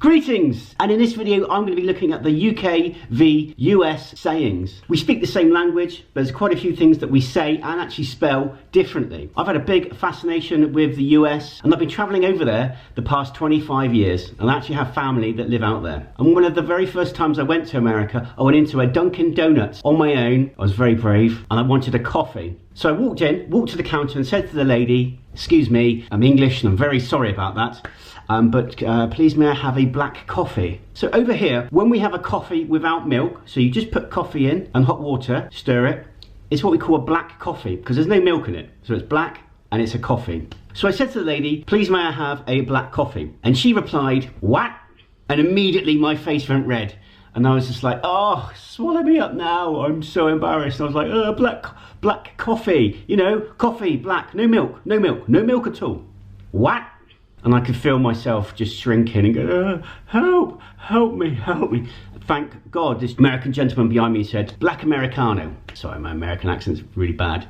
Greetings! And in this video I'm going to be looking at the UK v US sayings. We speak the same language, but there's quite a few things that we say and actually spell differently. I've had a big fascination with the US and I've been travelling over there the past 25 years and I actually have family that live out there. And one of the very first times I went to America, I went into a Dunkin' Donuts on my own. I was very brave and I wanted a coffee. So I walked to the counter and said to the lady, "Excuse me, I'm English and I'm very sorry about that. But please may I have a black coffee?" So over here, when we have a coffee without milk, so you just put coffee in and hot water, stir it, it's what we call a black coffee because there's no milk in it. So it's black and it's a coffee. So I said to the lady, "Please may I have a black coffee?" And she replied, "What?" And immediately my face went red. And I was just like, "Oh, swallow me up now. I'm so embarrassed." And I was like, black coffee, you know, coffee, black, no milk at all. What? And I could feel myself just shrinking and go, help me. Thank God this American gentleman behind me said, "Black Americano." Sorry, my American accent's really bad.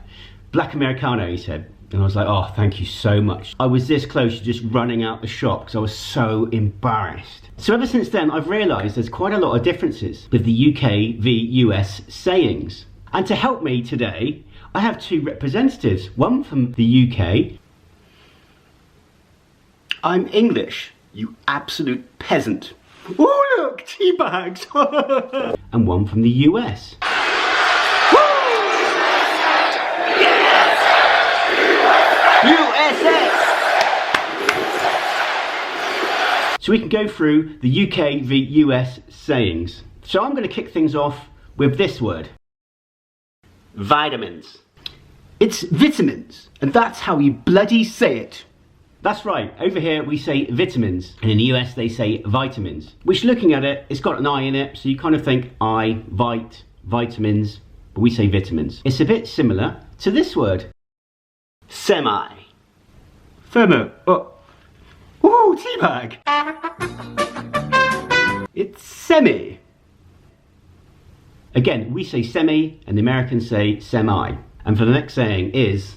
"Black Americano," he said. And I was like, "Oh, thank you so much." I was this close to just running out the shop because I was so embarrassed. So ever since then, I've realised there's quite a lot of differences with the UK v US sayings. And to help me today, I have two representatives, one from the UK. "I'm English, you absolute peasant." "Oh look, tea bags." And one from the US. USA! So we can go through the UK v US sayings. So I'm going to kick things off with this word. Vitamins. It's vitamins, and that's how you bloody say it. That's right, over here we say vitamins, and in the US they say vitamins. Which, looking at it, it's got an I in it, so you kind of think vitamins, but we say vitamins. It's a bit similar to this word. Semi. Femo. Oh. Ooh, teabag. It's semi. Again, we say semi, and the Americans say semi. And for the next saying is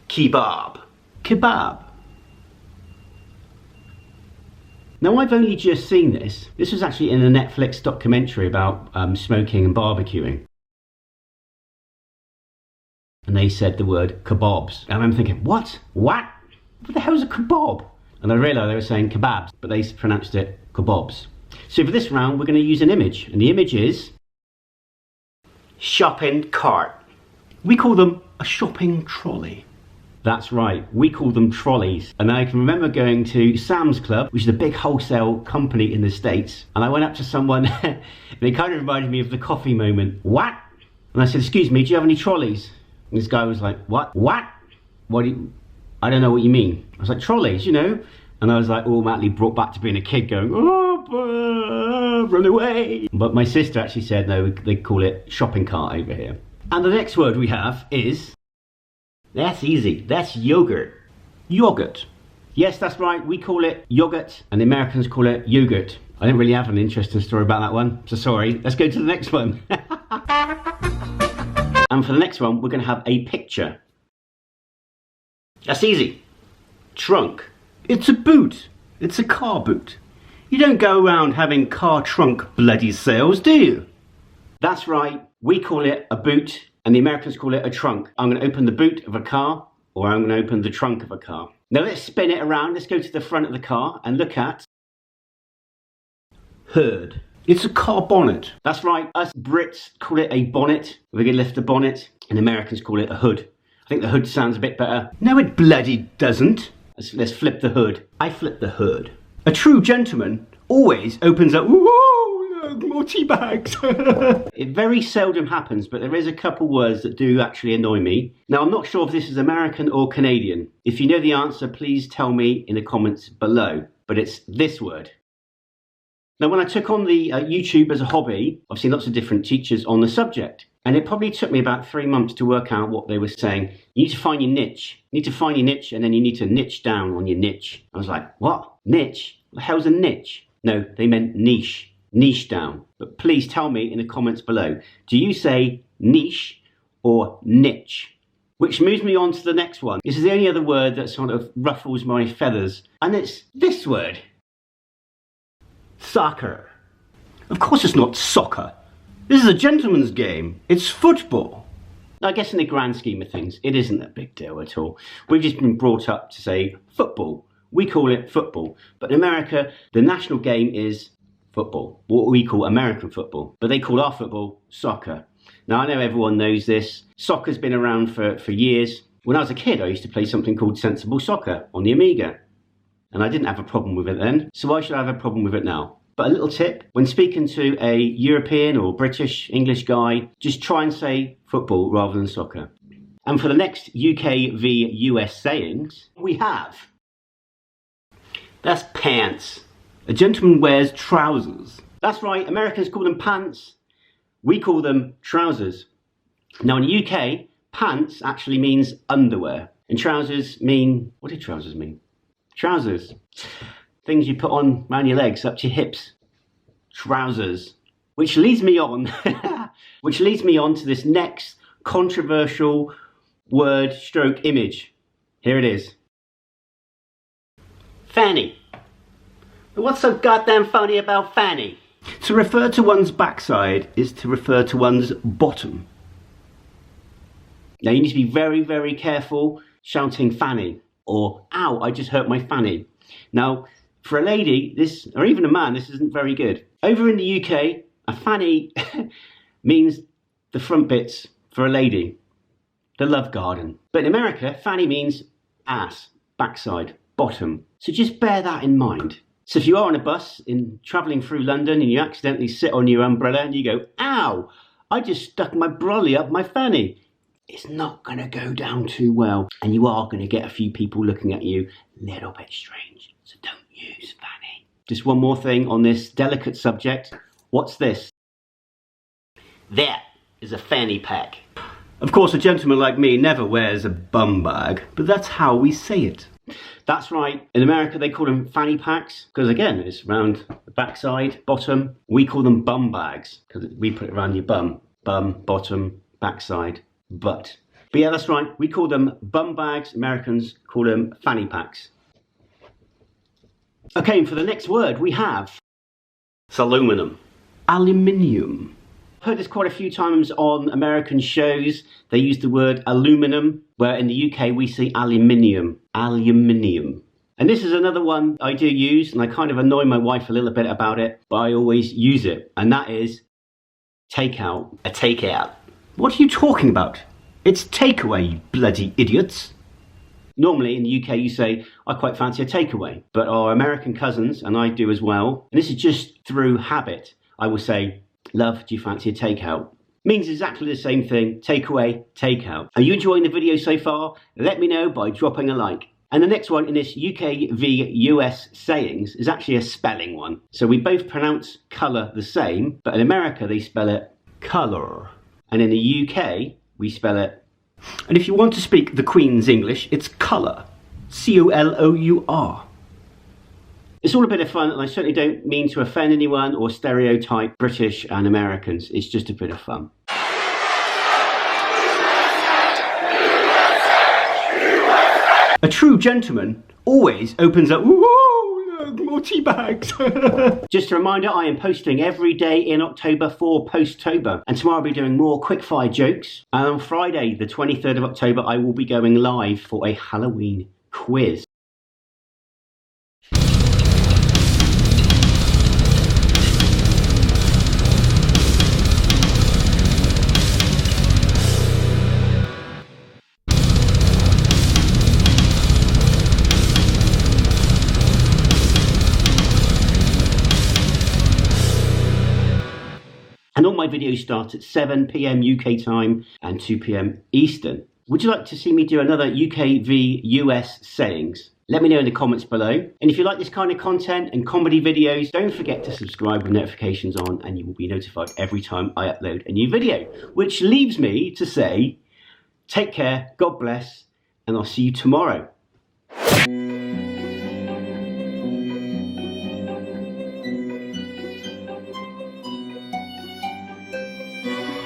Kebab. Kebab. Now I've only just seen this. This was actually in a Netflix documentary about smoking and barbecuing. And they said the word kebabs. And I'm thinking, what? What the hell's a kebab? And I realised they were saying kebabs, but they pronounced it kebabs. So for this round, we're going to use an image. And the image is shopping cart. We call them a shopping trolley. That's right, we call them trolleys. And I can remember going to Sam's Club, which is a big wholesale company in the States. And I went up to someone, and it kind of reminded me of the coffee moment. "What?" And I said, "Excuse me, do you have any trolleys?" And this guy was like, "What? What? I don't know what you mean." I was like, "Trolleys, you know." And I was like automatically brought back to being a kid going, "Oh, run away." But my sister actually said, no, they call it shopping cart over here. And the next word we have is, that's easy, that's yogurt. Yogurt. Yes, that's right, we call it yogurt and the Americans call it yogurt. I didn't really have an interesting story about that one, so sorry. Let's go to the next one. And for the next one, we're going to have a picture. That's easy. Trunk. It's a boot. It's a car boot. You don't go around having car trunk bloody sales, do you? That's right, we call it a boot and the Americans call it a trunk. I'm going to open the boot of a car, or I'm going to open the trunk of a car. Now let's spin it around. Let's go to the front of the car and look at hood. It's a car bonnet. That's right, us Brits call it a bonnet. We're going to lift the bonnet, and Americans call it a hood. I think the hood sounds a bit better. No, it bloody doesn't. Let's flip the hood. I flip the hood. A true gentleman always opens up, "Whoa, look, more tea bags." It very seldom happens, but there is a couple words that do actually annoy me. Now, I'm not sure if this is American or Canadian. If you know the answer, please tell me in the comments below. But it's this word. Now, when I took on the YouTube as a hobby, I've seen lots of different teachers on the subject. And it probably took me about 3 months to work out what they were saying. You need to find your niche. You need to find your niche, and then you need to niche down on your niche. I was like, what? Niche? What the hell's a niche? No, they meant niche. Niche down. But please tell me in the comments below. Do you say niche or niche? Which moves me on to the next one. This is the only other word that sort of ruffles my feathers. And it's this word. soccer. Of course it's not soccer. This is a gentleman's game. It's football. I guess in the grand scheme of things, it isn't a big deal at all. We've just been brought up to say football. We call it football. But in America, the national game is football, what we call American football. But they call our football soccer. Now, I know everyone knows this. Soccer's been around for years. When I was a kid, I used to play something called sensible soccer on the Amiga. And I didn't have a problem with it then, so why should I have a problem with it now? But a little tip, when speaking to a European or British, English guy, just try and say football rather than soccer. And for the next UK v US sayings, we have, that's pants. A gentleman wears trousers. That's right, Americans call them pants. We call them trousers. Now in the UK, pants actually means underwear. And trousers mean, what do trousers mean? Trousers. Things you put on around your legs, up to your hips. Trousers. Which leads me on, to this next controversial word stroke image. Here it is. Fanny. What's so goddamn funny about Fanny? To refer to one's backside is to refer to one's bottom. Now you need to be very, very careful shouting Fanny or ow, I just hurt my fanny. Now, for a lady, this, or even a man, this isn't very good. Over in the UK, a fanny means the front bits for a lady, the love garden. But in America, fanny means ass, backside, bottom. So just bear that in mind. So if you are on a bus travelling through London and you accidentally sit on your umbrella and you go, ow, I just stuck my brolly up my fanny. It's not going to go down too well. And you are going to get a few people looking at you a little bit strange. So don't use fanny. Just one more thing on this delicate subject. What's this? That is a fanny pack. Of course, a gentleman like me never wears a bum bag, but that's how we say it. That's right. In America, they call them fanny packs because, again, it's around the backside, bottom. We call them bum bags because we put it around your bum. Bum, bottom, backside, butt. But yeah, that's right. We call them bum bags. Americans call them fanny packs. Okay, and for the next word, we have aluminium. Aluminium. I've heard this quite a few times on American shows. They use the word aluminum, where in the UK we say aluminium. Aluminium. And this is another one I do use, and I kind of annoy my wife a little bit about it, but I always use it, and that is takeout. A takeout. What are you talking about? It's takeaway, you bloody idiots. Normally in the UK you say, I quite fancy a takeaway, but our American cousins, and I do as well, and this is just through habit, I will say, love, do you fancy a takeout? Means exactly the same thing, takeaway, takeout. Are you enjoying the video so far? Let me know by dropping a like. And the next one in this UK v US sayings is actually a spelling one. So we both pronounce colour the same, but in America they spell it colour. And in the UK, we spell it. And if you want to speak the Queen's English, it's colour. C-O-L-O-U-R. It's all a bit of fun, and I certainly don't mean to offend anyone or stereotype British and Americans. It's just a bit of fun. A true gentleman always opens up, whoa, look, more tea bags. Just a reminder, I am posting every day in October for Posttober. And tomorrow I'll be doing more quickfire jokes. And on Friday, the 23rd of October, I will be going live for a Halloween quiz. And all my videos start at 7 PM UK time and 2 PM Eastern. Would you like to see me do another UK v US sayings? Let me know in the comments below. And if you like this kind of content and comedy videos, don't forget to subscribe with notifications on and you will be notified every time I upload a new video. Which leaves me to say, take care, God bless, and I'll see you tomorrow.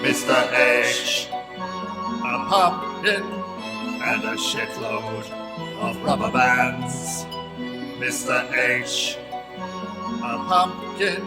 Mr. H, a pumpkin and a shitload of rubber bands. Mr. H, a pumpkin